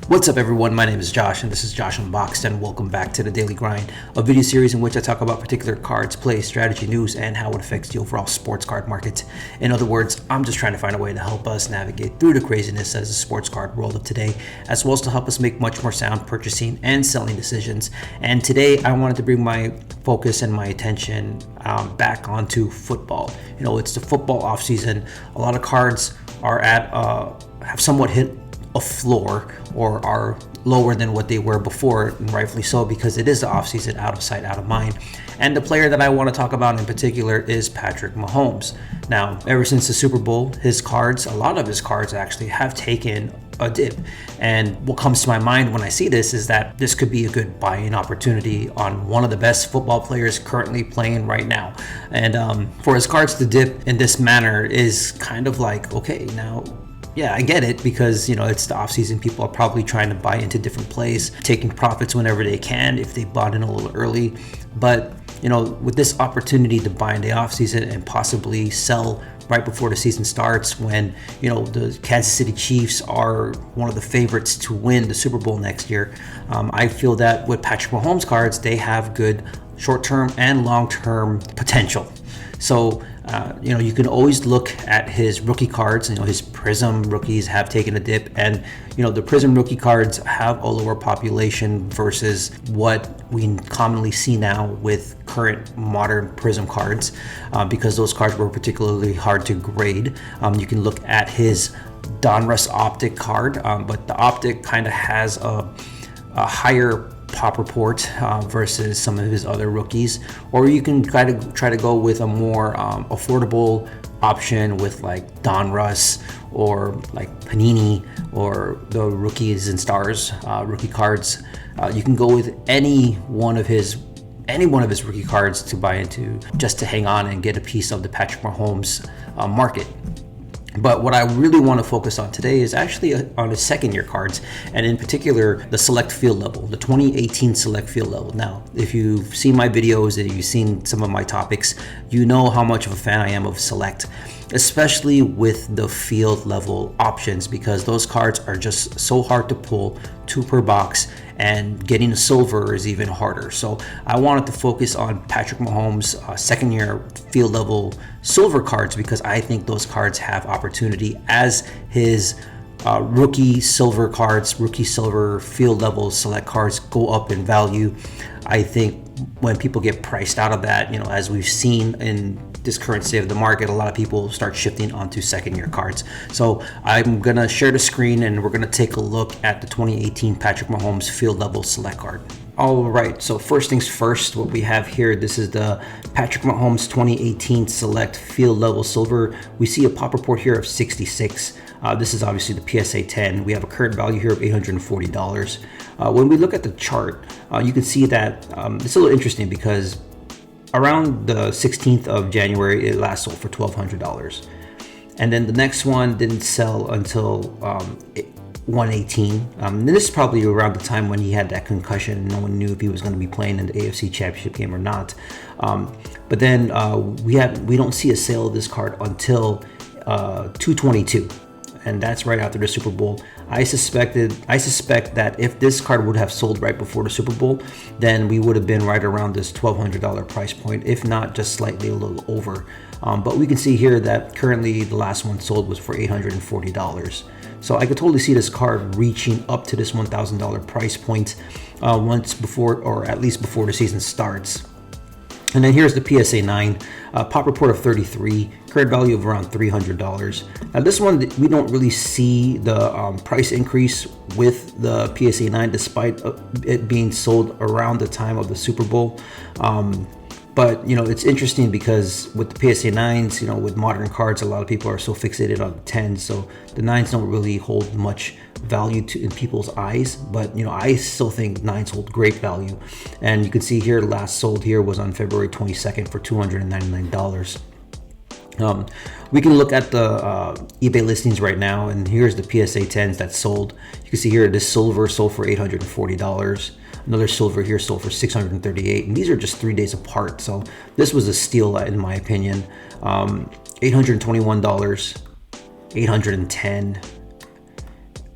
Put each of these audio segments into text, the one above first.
What's up everyone, my name is Josh and this is Josh Unboxed, and welcome back to the Daily Grind, a video series in which I talk about particular cards, plays, strategy, news, and how it affects the overall sports card market. In other words, I'm just trying to find a way to help us navigate through the craziness that is the sports card world of today, as well as to help us make much more sound purchasing and selling decisions. And today I wanted to bring my focus and my attention back onto football. It's the football off season. A lot of cards are have somewhat hit a floor or are lower than what they were before, and rightfully so, because it is the offseason, out of sight, out of mind. And the player that I want to talk about in particular is Patrick Mahomes. Now, ever since the Super Bowl, a lot of his cards actually have taken a dip. And what comes to my mind when I see this is that this could be a good buying opportunity on one of the best football players currently playing right now. And for his cards to dip in this manner is kind of like, okay, now, yeah, I get it, because it's the offseason. People are probably trying to buy into different plays, taking profits whenever they can if they bought in a little early. But with this opportunity to buy in the offseason and possibly sell right before the season starts, when the Kansas City Chiefs are one of the favorites to win the Super Bowl next year, I feel that with Patrick Mahomes cards, they have good short-term and long-term potential. So you can always look at his rookie cards. His Prism rookies have taken a dip, and the Prism rookie cards have a lower population versus what we commonly see now with current modern Prism cards, because those cards were particularly hard to grade. You can look at his Donruss Optic card, but the Optic kind of has a higher pop report versus some of his other rookies. Or you can try to go with a more affordable option with like Donruss or like Panini or the Rookies and Stars rookie cards. You can go with any one of his rookie cards to buy into, just to hang on and get a piece of the Patrick Mahomes market. But what I really want to focus on today is actually on his second year cards, and in particular the select field level, the 2018 select field level. Now, if you've seen my videos and you've seen some of my topics, you know how much of a fan I am of select, especially with the field level options, because those cards are just so hard to pull, 2 per box, and getting a silver is even harder. So I wanted to focus on Patrick Mahomes' second year field level silver cards, because I think those cards have opportunity as his rookie silver cards, rookie silver field level select cards go up in value. I think when people get priced out of that, as we've seen in this current state of the market, a lot of people start shifting onto second year cards. So I'm gonna share the screen and we're gonna take a look at the 2018 Patrick Mahomes field level select card. All right, so first things first, what we have here, this is the Patrick Mahomes 2018 select field level silver. We see a pop report here of 66. This is obviously the PSA 10. We have a current value here of $840. When we look at the chart, you can see that it's a little interesting, because around the 16th of January, it last sold for $1,200. And then the next one didn't sell until 118. And this is probably around the time when he had that concussion. No one knew if he was going to be playing in the AFC Championship game or not. But then we don't see a sale of this card until 222. And that's right after the Super Bowl. I suspect that if this card would have sold right before the Super Bowl, then we would have been right around this $1,200 price point, if not just slightly a little over. But we can see here that currently the last one sold was for $840. So I could totally see this card reaching up to this $1,000 price point once before, or at least before the season starts. And then here's the PSA 9, pop report of 33, current value of around $300. Now this one, we don't really see the price increase with the PSA 9, despite it being sold around the time of the Super Bowl. But it's interesting because with the PSA 9s, with modern cards, a lot of people are so fixated on the 10s, so the 9s don't really hold much value in people's eyes. But I still think 9s hold great value. And you can see here, last sold here was on February 22nd for $299. We can look at the eBay listings right now, and here's the PSA 10s that sold. You can see here this silver sold for $840. Another silver here sold for $638, and these are just 3 days apart. So this was a steal in my opinion. $821, $810,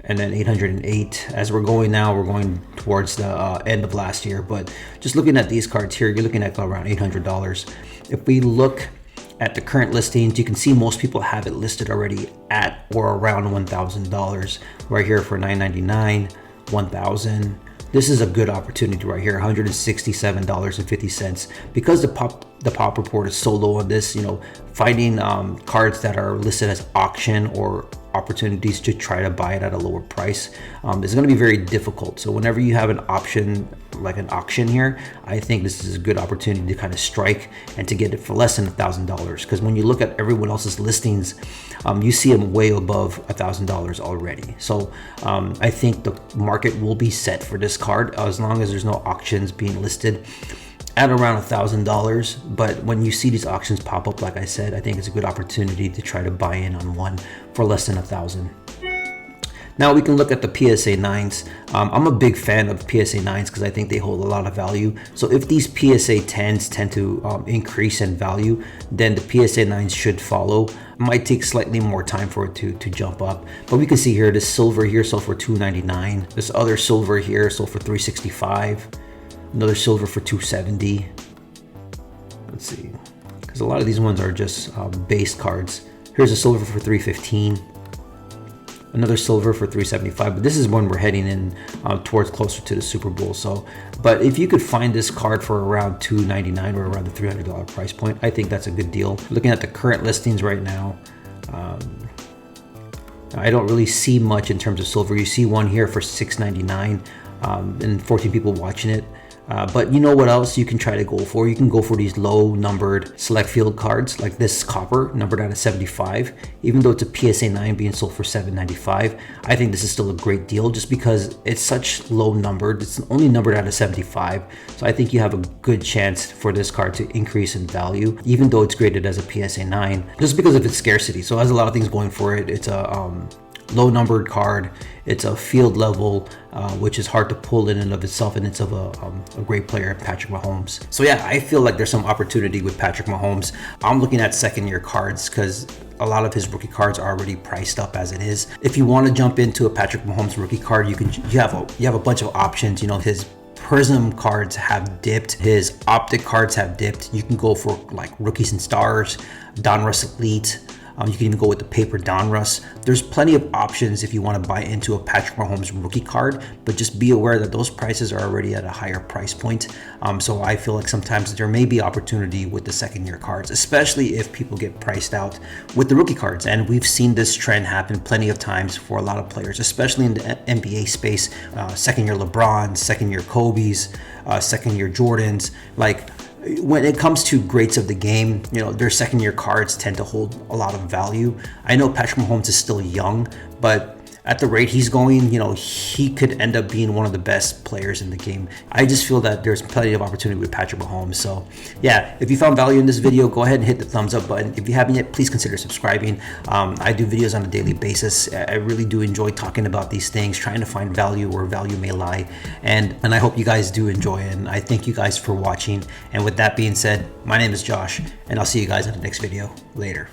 and then 808. As we're going now, we're going towards the end of last year. But just looking at these cards here, you're looking at around $800. If we look at the current listings, you can see most people have it listed already at or around $1,000. Right here for $999, $1,000. This is a good opportunity right here, $167.50. Because the pop report is so low on this, finding cards that are listed as auction or opportunities to try to buy it at a lower price is going to be very difficult. So whenever you have an option like an auction here, I think this is a good opportunity to kind of strike and to get it for less than $1,000. Because when you look at everyone else's listings, you see them way above $1,000 already. So I think the market will be set for this card as long as there's no auctions being listed at around $1,000. But when you see these auctions pop up, like I said, I think it's a good opportunity to try to buy in on one for less than $1,000. Now we can look at the PSA 9s. I'm a big fan of PSA 9s because I think they hold a lot of value. So if these PSA 10s tend to increase in value, then the PSA 9s should follow. It might take slightly more time for it to jump up. But we can see here, this silver here sold for $299. This other silver here sold for $365. Another silver for $270. Let's see, because a lot of these ones are just base cards. Here's a silver for $315. Another silver for $375, but this is when we're heading in towards closer to the Super Bowl. So, but if you could find this card for around $299 or around the $300 price point, I think that's a good deal. Looking at the current listings right now, I don't really see much in terms of silver. You see one here for $699 and 14 people watching it. But you know what else you can try to go for? You can go for these low numbered select field cards like this copper numbered out of 75. Even though it's a PSA 9 being sold for $795, I think this is still a great deal just because it's such low numbered. It's only numbered out of 75. So I think you have a good chance for this card to increase in value, even though it's graded as a PSA 9, just because of its scarcity. So it has a lot of things going for it. It's a low numbered card. It's a field level, which is hard to pull in and of itself, and it's of a great player, Patrick Mahomes. So yeah, I feel like there's some opportunity with Patrick Mahomes. I'm looking at second year cards because a lot of his rookie cards are already priced up as it is. If you want to jump into a Patrick Mahomes rookie card, you have a bunch of options. His Prism cards have dipped, his Optic cards have dipped. You can go for like Rookies and Stars, Donruss Elite. You can even go with the paper Donruss. There's plenty of options if you want to buy into a Patrick Mahomes rookie card, but just be aware that those prices are already at a higher price point. So I feel like sometimes there may be opportunity with the second year cards, especially if people get priced out with the rookie cards. And we've seen this trend happen plenty of times for a lot of players, especially in the NBA space. Second year LeBrons, second year Kobe's, second year Jordans. Like, when it comes to greats of the game, their second year cards tend to hold a lot of value. I know Patrick Mahomes is still young, but at the rate he's going, he could end up being one of the best players in the game. I just feel that there's plenty of opportunity with Patrick Mahomes. So yeah, if you found value in this video, go ahead and hit the thumbs up button. If you haven't yet, please consider subscribing. I do videos on a daily basis. I really do enjoy talking about these things, trying to find value where value may lie. And I hope you guys do enjoy it. And I thank you guys for watching. And with that being said, my name is Josh, and I'll see you guys in the next video. Later.